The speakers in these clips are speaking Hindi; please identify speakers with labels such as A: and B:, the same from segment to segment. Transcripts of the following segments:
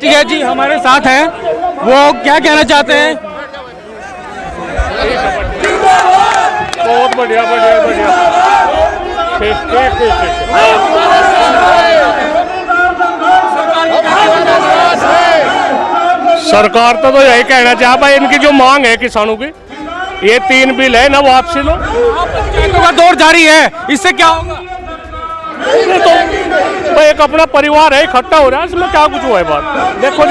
A: ठीक है जी, हमारे साथ हैं, वो क्या कहना चाहते हैं?
B: बहुत बढ़िया बढ़िया बढ़िया। सरकार तो यही कहना चाह भाई, इनकी जो मांग है किसानों की, ये 3 बिल है ना, वापसी लो।
A: पंचायतों का दौर जारी है, इससे क्या होगा?
B: तो एक अपना परिवार है, इकट्ठा हो रहा है, इसमें क्या कुछ हुआ है बात। देखो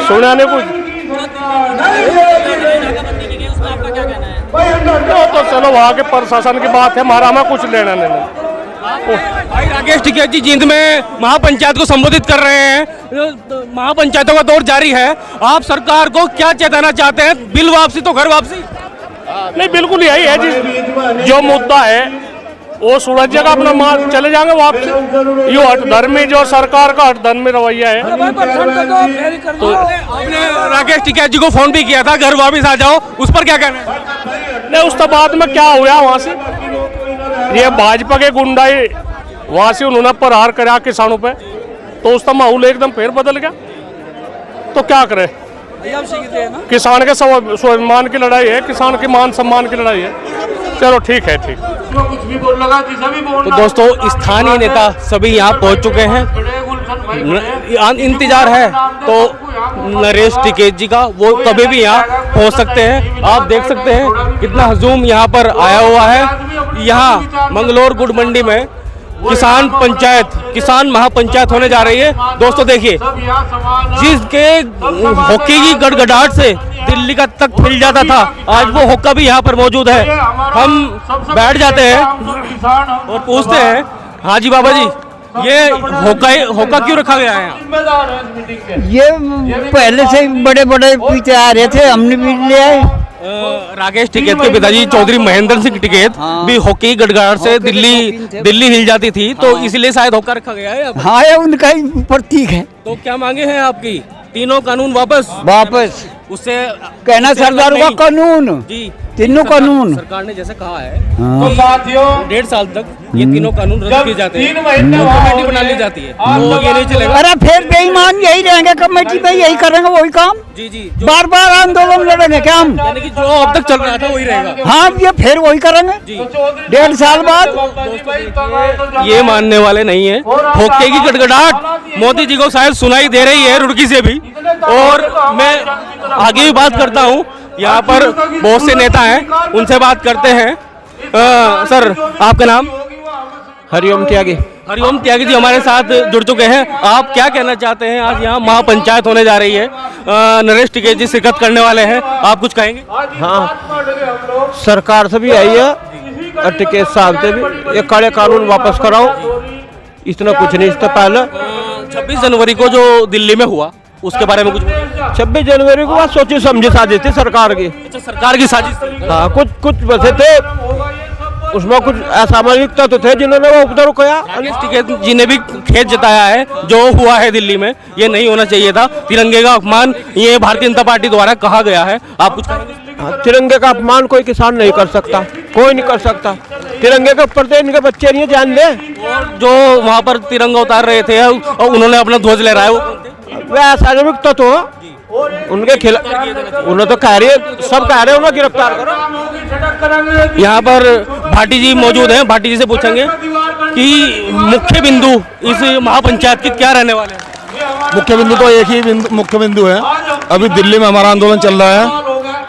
B: सुना नहीं कुछ तो चलो वहाँ के प्रशासन की बात है, हमारा हमें कुछ लेना नहीं।
A: भाई राकेश टिकैत जी जींद में महापंचायत को संबोधित कर रहे हैं। महापंचायतों का दौर जारी है, आप सरकार को क्या चेताना चाहते हैं? बिल वापसी तो घर वापसी?
B: नहीं, बिल्कुल यही है जी, जो मुद्दा है वो सुलझ जाएगा, अपना माल चले जाएंगे वापस। यो हठधर्मी जो सरकार का हठधर्मी रवैया है।
A: तो आपने राकेश टिकैत जी को फोन भी किया था, घर वापस आ जाओ, उस पर क्या कहना है?
B: नहीं, उस बाद में क्या हुआ वहाँ से, ये भाजपा के गुंडाई वहाँ से उन्होंने प्रहार करा किसानों पे, तो उसका माहौल एकदम फिर बदल गया। तो क्या करे, किसान के स्वाभिमान की लड़ाई है, किसान के मान सम्मान की लड़ाई है। चलो ठीक है, ठीक।
A: तो दोस्तों, स्थानीय नेता सभी यहाँ पहुँच चुके हैं, इंतजार है तो नरेश टिकैत जी का, वो कभी भी यहाँ पहुँच सकते हैं। आप देख सकते हैं कितना हजूम यहाँ पर आया हुआ है। यहाँ मंगलौर गुड़ मंडी में किसान पंचायत, किसान महापंचायत होने जा रही है। दोस्तों देखिए, जिसके होक्के की गड़गड़ाहट से दिल्ली का तक हिल जाता था, आज वो होक्का भी यहाँ पर मौजूद है। हम बैठ जाते हैं और पूछते हैं, हाँ जी बाबा जी, ये होक्का क्यों रखा गया है यहाँ?
C: ये पहले से बड़े बड़े पीछे आ रहे थे, हमने भी ले आए।
A: राकेश टिकैत के पिताजी चौधरी महेंद्र सिंह टिकैत भी होक्के की गड़गड़ाहट से दिल्ली हिल जाती थी, तो इसलिए शायद होक्का रखा गया है।
C: हाँ, ये उनका ही प्रतीक है।
A: तो क्या मांगे हैं आपकी? तीनों कानून वापस उससे
C: कहना सरदार का कानून
A: जी,
C: तीनों कानून
A: सरकार ने जैसे कहा है तो 1.5 साल तक ये तीनों कानून रद्द किए जाते हैं, कमेटी बना ली जाती है, तो ये नहीं चलेगा।
C: अरे फिर बेईमान यही रहेंगे, कमेटी पे यही करेंगे वही काम।
A: जी
C: बार बार आंदोलन लड़ेंगे क्या हम?
A: यानी कि जो अब तक चल रहा था वही रहेगा।
C: हाँ, ये फिर वही करेंगे 1.5 साल बाद।
A: ये मानने वाले नहीं है। होक्के की गड़गड़ाहट मोदी जी को शायद सुनाई दे रही है रुड़की से भी। और मैं आगे भी बात करता हूँ, यहाँ पर बहुत से नेता हैं, उनसे बात करते हैं। सर, आपका नाम?
D: हरिओम त्यागी।
A: हरिओम त्यागी जी हमारे साथ जुड़ चुके हैं। आप क्या कहना चाहते हैं? आज यहाँ महापंचायत होने जा रही है, नरेश टिकैत जी शिरकत करने वाले हैं, आप कुछ कहेंगे?
D: हाँ, सरकार से भी आई है और टिकैत साहब से भी, ये कड़े कानून वापस कराओ, इतना कुछ नहीं। इससे पहले
A: 26 जनवरी को जो दिल्ली में हुआ, उसके बारे में कुछ?
D: 26 जनवरी को बाद सोची समझी साजिश थी सरकार की।
A: अच्छा, सरकार की साजिश थी।
D: हाँ, कुछ वैसे थे, उसमें कुछ असामाजिक तत्व थे जिन्होंने वो उपद्रव किया।
A: राकेश टिकैत जी ने भी खेद जताया है जो हुआ है दिल्ली में, ये नहीं होना चाहिए था। तिरंगे का अपमान ये भारतीय जनता पार्टी द्वारा कहा गया है, आप कुछ कहेंगे?
D: तिरंगे का अपमान कोई किसान नहीं कर सकता, कोई नहीं कर सकता। तिरंगे के ऊपर तो इनके बच्चे नहीं जान दे।
A: और जो वहाँ पर तिरंगा उतार रहे थे और उन्होंने अपना ध्वज लहराया,
D: वे असामाजिक तत्व उनके खिलाफ, उन्हें तो कह रही है, सब कह रहे हैं उन्हें गिरफ्तार करो।
A: यहाँ पर भाटी जी मौजूद हैं, भाटी जी से पूछेंगे कि मुख्य बिंदु इस महापंचायत के क्या रहने वाले हैं?
E: मुख्य बिंदु तो एक ही मुख्य बिंदु है। अभी दिल्ली में हमारा आंदोलन चल रहा है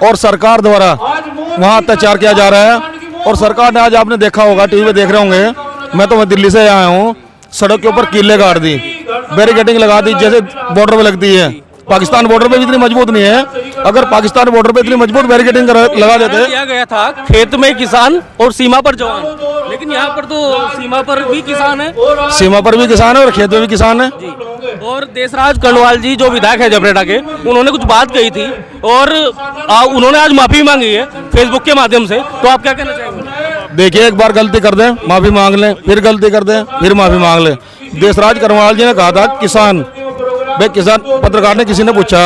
E: और सरकार द्वारा वहाँ अत्याचार किया जा रहा है। और सरकार ने आज, आपने देखा होगा, टीवी पे देख रहे होंगे, मैं तो दिल्ली से आया हूँ, सड़क के ऊपर कीले गाड़ दी, बैरिकेडिंग लगा दी, जैसे बॉर्डर पे लगती है। पाकिस्तान बॉर्डर पे भी इतनी मजबूत नहीं है। अगर पाकिस्तान बॉर्डर पे इतनी मजबूत बैरिकेडिंग लगा देते।
A: किया गया था खेत में किसान और सीमा पर जवान, लेकिन यहाँ पर तो सीमा पर भी किसान है,
E: सीमा पर भी किसान है और खेत में भी किसान है।
A: और देशराज कर्णवाल जी जो विधायक है जबरेटा के, उन्होंने कुछ बात कही थी और उन्होंने आज माफी मांगी है फेसबुक के माध्यम से, तो आप क्या कहना चाहेंगे?
E: देखिए, एक बार गलती कर दें, माफी मांग लें, फिर गलती कर दें, फिर माफी मांग लें। देशराज कर्णवाल जी ने कहा था किसान, भाई किसान, पत्रकार ने किसी ने पूछा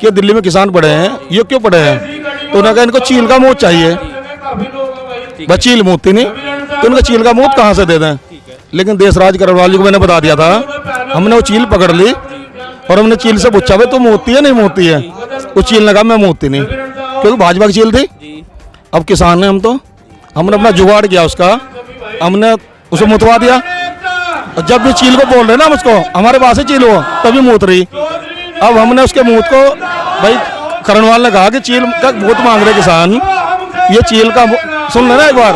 E: कि दिल्ली में किसान पड़े हैं, ये क्यों पड़े हैं? तो उन्होंने कहा इनको चील का मूत चाहिए। बस चील मूत थी नहीं, तो उनका चील का मूत कहाँ से दे दें? लेकिन देशराज करवाल जी को मैंने बता दिया था। हमने वो चील पकड़ ली और हमने चील से पूछा भाई तुम मोती है नहीं मोती है। उस चील ने कहा मैं मोती नहीं, क्योंकि भाजपा की चील थी। अब किसान है हम तो, हमने अपना जुगाड़ किया उसका, हमने उसे मुतवा दिया। और जब भी चील को बोल रहे ना हम उसको हमारे पास ही चील हो, तभी मूत रही। अब हमने उसके मूत को भाई करणवाल ने कहा कि चील का मूत मांग रहे किसान, ये चील का सुन लेना एक बार,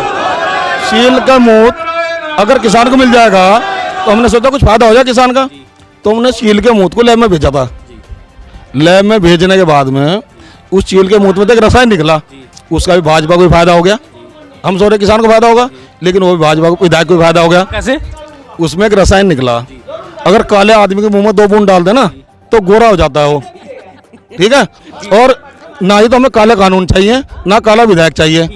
E: चील का मूत अगर किसान को मिल जाएगा तो हमने सोचा कुछ फायदा हो जाए किसान का, तो हमने चील के मूत को लैब में भेजा था। लैब में भेजने के बाद में उस चील के मूत में तो एक रसायन निकला, उसका भी भाजपा को भी फायदा हो गया। हम सोच रहे किसान को फायदा होगा, लेकिन वो भी भाजपा को विधायक को भी फायदा हो गया।
A: कैसे?
E: उसमें एक रसायन निकला, अगर काले आदमी के मुंह में 2 बूंद डाल देना तो गोरा हो जाता है वो, ठीक है। और ना ही तो हमें काला कानून चाहिए, ना काला विधायक चाहिए,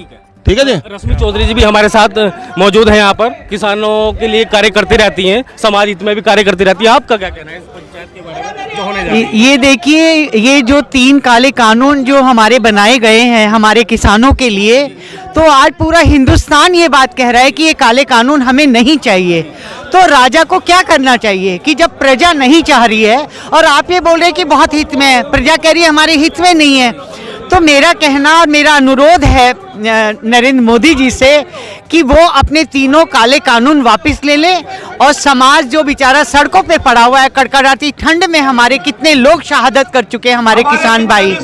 E: ठीक है जी।
A: रश्मि चौधरी जी भी हमारे साथ मौजूद हैं यहाँ पर, किसानों के लिए कार्य करती रहती हैं, समाज हित में भी कार्य करती रहती है। आपका क्या कहना है इस पंचायत के बारे में जो होने जा रहा है?
F: ये देखिए, ये जो 3 काले कानून जो हमारे बनाए गए हैं हमारे किसानों के लिए, तो आज पूरा हिंदुस्तान ये बात कह रहा है कि ये काले कानून हमें नहीं चाहिए। तो राजा को क्या करना चाहिए कि जब प्रजा नहीं चाह रही है और आप ये बोल रहे हैं कि बहुत हित में है, प्रजा कह रही है हमारे हित में नहीं है, तो मेरा कहना और मेरा अनुरोध है नरेंद्र मोदी जी से कि वो अपने 3 काले कानून वापस ले लें और समाज जो बेचारा सड़कों पे पड़ा हुआ है, कड़कड़ाती ठंड में हमारे कितने लोग शहादत कर चुके हैं हमारे किसान भाई।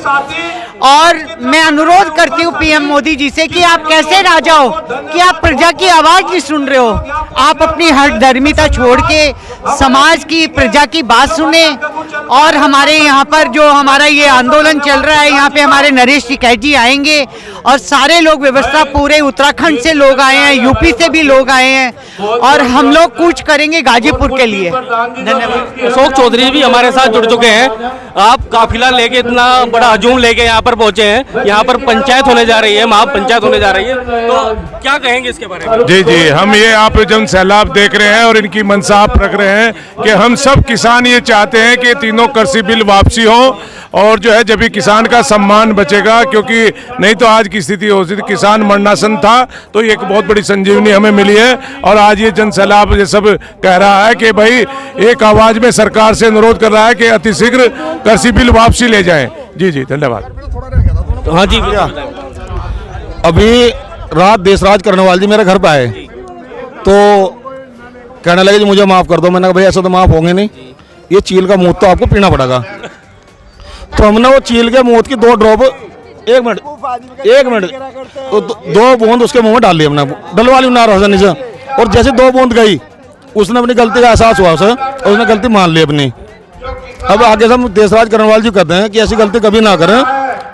F: और मैं अनुरोध करती हूँ पीएम मोदी जी से कि आप कैसे राजा हो कि आप प्रजा की आवाज़ नहीं सुन रहे हो। आप अपनी हठधर्मिता छोड़ के समाज की, प्रजा की बात सुने। और हमारे यहाँ पर जो हमारा ये आंदोलन चल रहा है, यहाँ पे हमारे नरेश टिकैत जी आएंगे और सारे लोग, व्यवस्था पूरे उत्तराखंड से लोग आए हैं, यूपी से भी लोग आए हैं और हम लोग कूच करेंगे गाजीपुर के लिए। धन्यवाद।
A: अशोक चौधरी भी हमारे साथ जुड़ चुके हैं। आप काफिला लेके, इतना बड़ा हजूम लेके यहाँ पर पहुंचे हैं, यहाँ पर पंचायत होने जा रही है, महापंचायत होने जा रही है, तो क्या कहेंगे इसके बारे में?
G: जी जी, हम ये आप जन सैलाब देख रहे हैं और इनकी मंशा आप रख रहे हैं कि हम सब किसान ये चाहते हैं कि तीनों कृषि बिल वापसी हो और जो है जब भी किसान का सम्मान बचेगा, क्योंकि नहीं तो आज की स्थिति हो सकती किसान मरणासन था, तो ये एक बहुत बड़ी संजीवनी हमें मिली है। और आज ये जन सैलाब ये सब कह रहा है कि भाई एक आवाज में सरकार से अनुरोध कर रहा है कि अतिशीघ्र कृषि बिल वापसी ले जाएं। जी जी, धन्यवाद।
A: हाँ जी,
E: अभी रात देशराज करनेवाल जी मेरे घर पे आए तो कहने लगे जी मुझे माफ़ कर दो। मैंने कहा भाई ऐसा तो माफ़ होंगे नहीं, ये चील का मूत तो आपको पीना पड़ेगा। तो हमने वो चील के मूत की 2 ड्रॉप, 1 मिनट तो 2 बूंद उसके मुंह में डाल ली हमने, डलवा ली नाराजनी से। और जैसे 2 बूंद गई, उसने अपनी गलती का एहसास हुआ उसे और उसने गलती मान ली अपनी। अब आगे से हम देशराज करनेवाल जी कहते हैं कि ऐसी गलती कभी ना करें।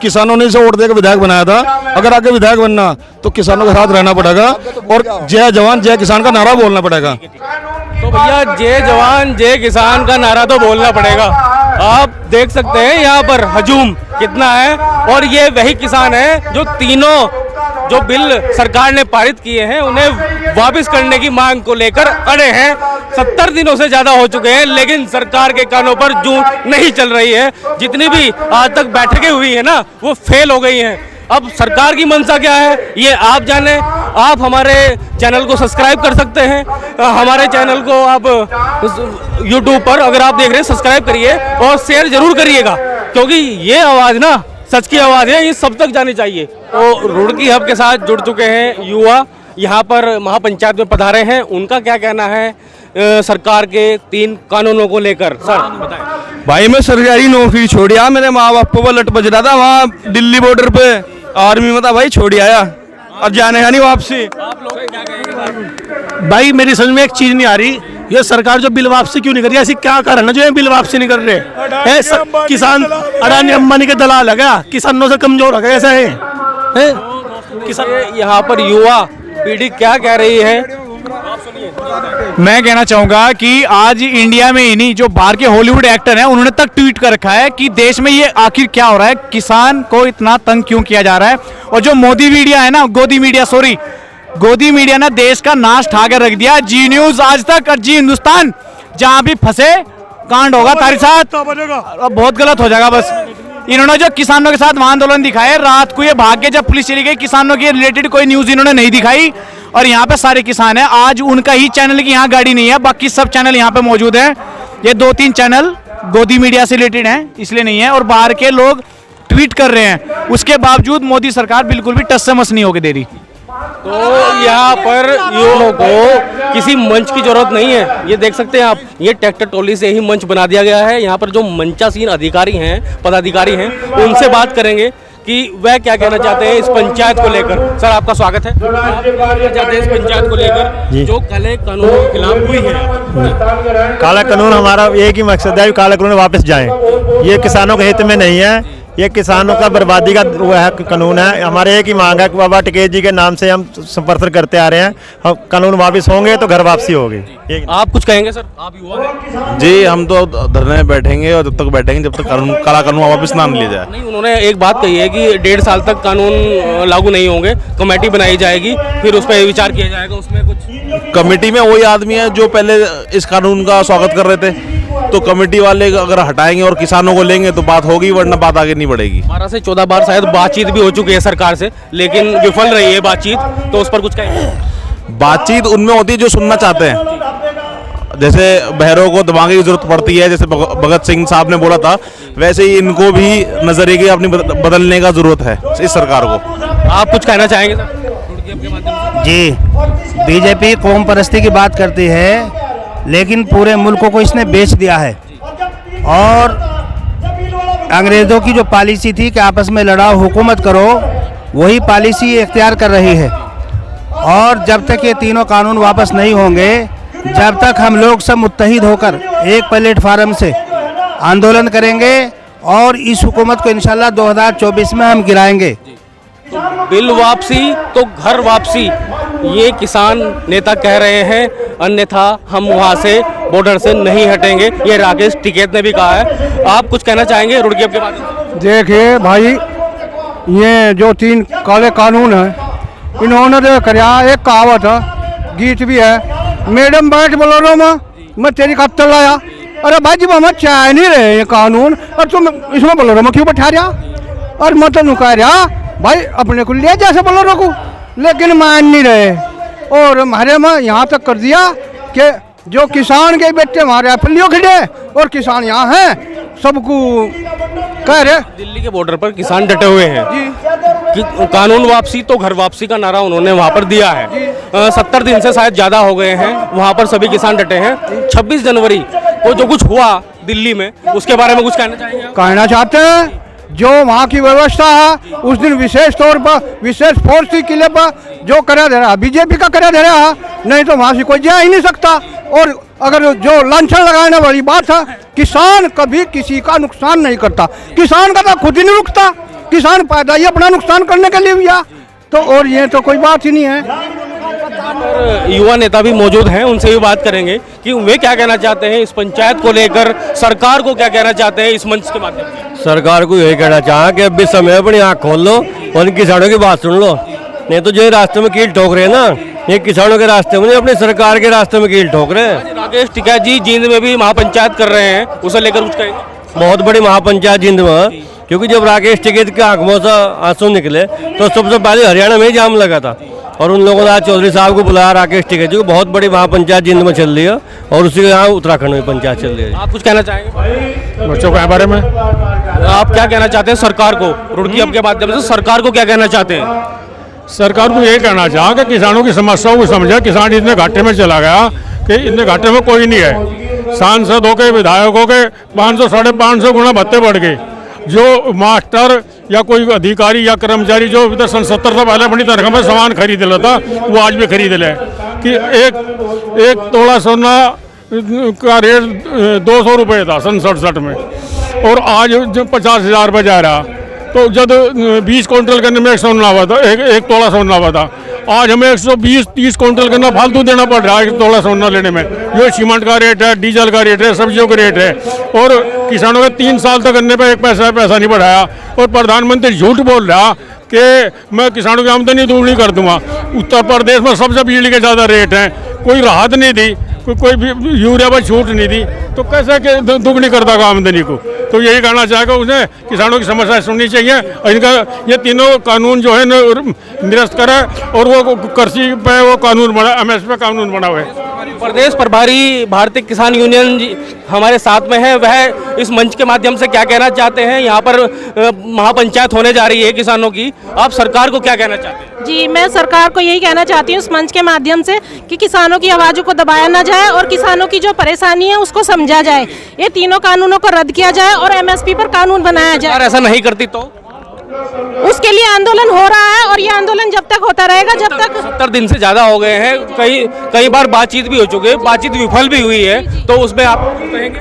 E: किसानों ने इसे वोट देकर विधायक बनाया था, अगर आगे विधायक बनना तो किसानों के साथ रहना पड़ेगा और जय जवान जय किसान का नारा बोलना पड़ेगा।
A: तो भैया जय जवान जय किसान का नारा तो बोलना पड़ेगा। आप देख सकते हैं यहाँ पर हजूम कितना है और ये वही किसान है जो तीनों जो बिल सरकार ने पारित किए हैं उन्हें वापस करने की मांग को लेकर अड़े हैं। 70 दिनों से ज्यादा हो चुके हैं, लेकिन सरकार के कानों पर जूं नहीं चल रही है। जितनी भी आज तक बैठकें हुई है ना, वो फेल हो गई हैं। अब सरकार की मंशा क्या है ये आप जाने। आप हमारे चैनल को सब्सक्राइब कर सकते हैं, हमारे चैनल को आप YouTube पर अगर आप देख रहे हैं सब्सक्राइब करिए और शेयर जरूर करिएगा, क्योंकि ये आवाज़ ना सच की आवाज़ है, ये सब तक जानी चाहिए। तो रुड़की हब के साथ जुड़ चुके हैं युवा, यहाँ पर महापंचायत में पधारे हैं। उनका क्या कहना है सरकार के 3 कानूनों को लेकर? सर बताएं।
D: भाई मैं सरकारी नौकरी छोड़ आया, मेरे माँ बाप को लट बज रहा था वहाँ दिल्ली बॉर्डर पे, आर्मी में था भाई, छोड़ आया और जाने है नहीं वापसी।
A: आप लोग क्या कहेंगे?
B: भाई मेरी समझ में एक चीज नहीं आ रही, ये सरकार जो बिल वापसी क्यों नहीं कर रही? ऐसी क्या कारण है जो ये बिल वापसी नहीं कर रहे? किसान अडानी अंबानी के दलाल है क्या? किसानों से कमजोर है क्या? ऐसा है
A: किसान। यहाँ पर युवा पीढ़ी क्या कह रही है?
H: मैं कहना चाहूंगा कि आज इंडिया में ही नहीं, जो बाहर के हॉलीवुड एक्टर हैं उन्होंने तक ट्वीट कर रखा है कि देश में ये आखिर क्या हो रहा है, किसान को इतना तंग क्यों किया जा रहा है। और जो मोदी मीडिया है ना, गोदी मीडिया ने देश का नाश ठा कर रख दिया। जी न्यूज, आज तक और जी हिंदुस्तान, जहां भी फंसे कांड होगा तारी साथ, बहुत गलत हो जाएगा। बस इन्होंने जो किसानों के साथ आंदोलन दिखाए, रात को ये भाग के जब पुलिस चली गई, किसानों के रिलेटेड कोई न्यूज इन्होंने नहीं दिखाई। और यहाँ पे सारे किसान हैं। आज उनका ही चैनल की यहाँ गाड़ी नहीं है, बाकी सब चैनल यहाँ पे मौजूद हैं। ये 2-3 चैनल गोदी मीडिया से रिलेटेड हैं, इसलिए नहीं है। और बाहर के लोग ट्वीट कर रहे हैं, उसके बावजूद मोदी सरकार बिल्कुल भी टस से मस नहीं होके दे रही।
A: तो यहाँ पर युवाओं को किसी मंच की जरूरत नहीं है। ये देख सकते हैं आप, ये ट्रैक्टर ट्रॉली से ही मंच बना दिया गया है। यहाँ पर जो मंचासीन अधिकारी हैं, पदाधिकारी हैं, उनसे बात करेंगे कि वह क्या कहना चाहते हैं इस पंचायत को लेकर। सर, आपका स्वागत है। आप क्या कहना चाहते हैं इस पंचायत को लेकर जो काले कानून के खिलाफ हुई है?
I: काला कानून हमारा एक ही मकसद है, काला कानून वापस जाए। ये किसानों के हित में नहीं है, ये किसानों का बर्बादी का वो है कानून है। हमारे एक ही मांग है कि बाबा टिकैत जी के नाम से हम संपर्क करते आ रहे हैं, हम कानून वापस होंगे तो घर वापसी होगी।
A: आप कुछ कहेंगे सर? आप युवा हैं।
J: जी, हम तो धरने में बैठेंगे और जब तक बैठेंगे जब तक काला कानून वापस ना लिया जाए।
A: नहीं, उन्होंने एक बात कही है कि 1.5 साल तक कानून लागू नहीं होंगे, कमेटी बनाई जाएगी, फिर उस पर विचार किया जाएगा। उसमें कुछ
J: कमेटी में वही आदमी है जो पहले इस कानून का स्वागत कर रहे थे, तो कमेटी वाले अगर हटाएंगे और किसानों को लेंगे तो बात होगी, वरना बात आगे नहीं बढ़ेगी।
A: 12 से 14 बार शायद बातचीत भी हो चुकी है सरकार से, लेकिन विफल रही है बातचीत। तो उस पर कुछ कहेंगे?
J: बातचीत उनमें होती है जो सुनना चाहते हैं। जैसे बहरों को दिमागी की जरूरत पड़ती है, जैसे भगत सिंह साहब ने बोला था, वैसे ही इनको भी नजरिए की अपनी बदलने का जरूरत है इस सरकार को।
A: आप कुछ कहना चाहेंगे सर?
I: जी, बीजेपी कौम परस्ती की बात करती है, लेकिन पूरे मुल्क को इसने बेच दिया है। और अंग्रेज़ों की जो पॉलिसी थी कि आपस में लड़ाओ, हुकूमत करो, वही पॉलिसी इख्तियार कर रही है। और जब तक ये तीनों कानून वापस नहीं होंगे, जब तक हम लोग सब मुत्तहिद होकर एक प्लेटफार्म से आंदोलन करेंगे और इस हुकूमत को इंशाल्लाह 2024 में हम गिराएंगे।
A: बिल वापसी तो घर वापसी, ये किसान नेता कह रहे हैं, अन्यथा हम वहाँ से बॉर्डर से नहीं हटेंगे। ये राकेश टिकैत ने भी कहा है। आप कुछ कहना चाहेंगे रुड़की के बारे में?
E: देखिए भाई, ये जो 3 काले कानून हैं, इन्होंने जो कराया, एक कहावत है, गीत भी है, मैडम बैठ बोलो मैं तेरी कत्ल लाया। अरे भाई जी, हम चाह नहीं रहे ये कानून, और तुम इसमें बोलो मैं क्यों बैठा रहा? और मैं तो कह रहा भाई अपने को ले जैसे बोलो को, लेकिन मान नहीं रहे। और हमारे में यहाँ तक कर दिया कि जो किसान के बेटे हमारे फलियों खड़े और किसान यहाँ हैं, सबको कह रहे।
A: दिल्ली के बॉर्डर पर किसान डटे हुए हैं कि कानून वापसी तो घर वापसी का नारा उन्होंने वहाँ पर दिया है। 70 दिन से शायद ज़्यादा हो गए हैं, वहाँ पर सभी किसान डटे हैं। 26 जनवरी को जो कुछ हुआ दिल्ली में, उसके बारे में कुछ कहना चाहेंगे?
E: कहना चाहते हैं, जो वहाँ की व्यवस्था है उस दिन विशेष तौर पर विशेष फोर्स की किले पर जो करा दे रहा, बीजेपी का करा दे रहा, नहीं तो वहाँ से कोई जा ही नहीं सकता। और अगर जो लांछन लगाने वाली बात है, किसान कभी किसी का नुकसान नहीं करता, किसान का तो खुद ही नहीं रुकता, किसान पैदा ही अपना नुकसान करने के लिए हुआ। तो और ये तो कोई बात ही नहीं है।
A: युवा नेता भी मौजूद हैं, उनसे भी बात करेंगे कि वे क्या कहना चाहते हैं इस पंचायत को लेकर, सरकार को क्या कहना चाहते हैं इस मंच के माध्यम से।
D: सरकार को यही कहना चाहा कि अभी समय अपनी आँख खोल लो और किसानों की बात सुन लो, नहीं तो जो रास्ते में कील ठोक रहे हैं ना, ये किसानों के रास्ते में नहीं, अपनी सरकार के रास्ते में कील ठोक रहे हैं।
A: राकेश टिकैत जी जींद में भी महापंचायत कर रहे हैं, उसे लेकर कुछ कहेंगे?
D: बहुत बड़ी महापंचायत जींद में, क्योंकि जब राकेश टिकैत के आंखों से आंसू निकले तो सबसे पहले हरियाणा में ही जाम लगा था, और उन लोगों ने आज चौधरी साहब को बुलाया, राकेश टिकैत जी को। बहुत बड़ी महापंचायत जींद में चल रही है, और उसी के यहाँ उत्तराखंड में पंचायत चल रही है।
A: आप कुछ कहना चाहेंगे
E: बच्चों के बारे में?
A: आप क्या कहना चाहते हैं सरकार को, रुड़की अब के माध्यम से सरकार को क्या कहना चाहते हैं?
B: सरकार को यही कहना चाहा कि किसानों की समस्याओं को समझा। किसान इतने घाटे में चला गया कि इतने घाटे में कोई नहीं है। सांसदों के, विधायकों के 500 साढ़े 500 गुना भत्ते बढ़ गए। जो मास्टर या कोई अधिकारी या कर्मचारी जो इधर 70 से पहले अपनी तनख्वाह में सामान खरीद लेता, वो आज भी खरीद ले। कि एक तोला सोना का रेट 200 रुपये था 67 में, और आज 50,000 रुपये जा रहा। तो जब 20 क्विंटल करने में 1 सोना हुआ था, एक तोला सोना हुआ था, आज हमें 120-30 क्विंटल करना फालतू देना पड़ रहा है 1 तोला सोना लेने में। ये सीमेंट का रेट है, डीजल का रेट है, सब्जियों का रेट है, और किसानों के 3 साल तक करने पर एक पैसा नहीं बढ़ाया। और प्रधानमंत्री झूठ बोल रहा कि मैं किसानों की आमदनी दोगुनी कर दूंगा। उत्तर प्रदेश में सबसे बिजली के ज़्यादा रेट हैं, कोई राहत नहीं दी, कोई यूरिया पर छूट नहीं दी, तो कैसे दोगुनी करता आमदनी को।
G: तो यही कहना चाहेगा उसे किसानों की समस्या सुननी चाहिए और इनका ये तीनों कानून जो है निरस्त करे और वो कृषि पे वो कानून बना, एमएसपी पे कानून बना हुआ है।
A: प्रदेश प्रभारी भारतीय किसान यूनियन जी हमारे साथ में है, वह इस मंच के माध्यम से क्या कहना चाहते हैं। यहाँ पर महापंचायत होने जा रही है किसानों की, आप सरकार को क्या कहना चाहते हैं?
K: जी, मैं सरकार को यही कहना चाहती हूँ इस मंच के माध्यम से कि किसानों की आवाज़ों को दबाया ना जाए और किसानों की जो परेशानी है उसको समझा जाए, ये तीनों कानूनों को रद्द किया जाए और एमएसपी पर कानून बनाया जाए।
A: अगर ऐसा नहीं करती तो
K: उसके लिए आंदोलन हो रहा है और ये आंदोलन जब तक होता रहेगा, जब तक
A: 70 दिन से ज्यादा हो गए हैं, कई बार बातचीत भी हो चुकी है, बातचीत विफल भी हुई है, तो उसमें आप कहेंगे?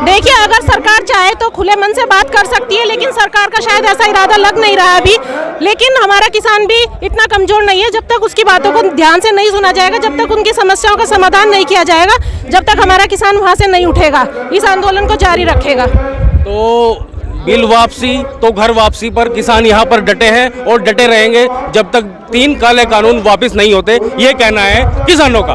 K: देखिए, अगर सरकार चाहे तो खुले मन से बात कर सकती है, लेकिन सरकार का शायद ऐसा इरादा लग नहीं रहा अभी। लेकिन हमारा किसान भी इतना कमजोर नहीं है, जब तक उसकी बातों को ध्यान से नहीं सुना जाएगा, जब तक उनकी समस्याओं का समाधान नहीं किया जाएगा, जब तक हमारा किसान वहाँ से नहीं उठेगा, इस आंदोलन को जारी रखेगा।
A: तो बिल वापसी तो घर वापसी पर किसान यहाँ पर डटे हैं और डटे रहेंगे जब तक 3 काले कानून वापस नहीं होते, ये कहना है किसानों का।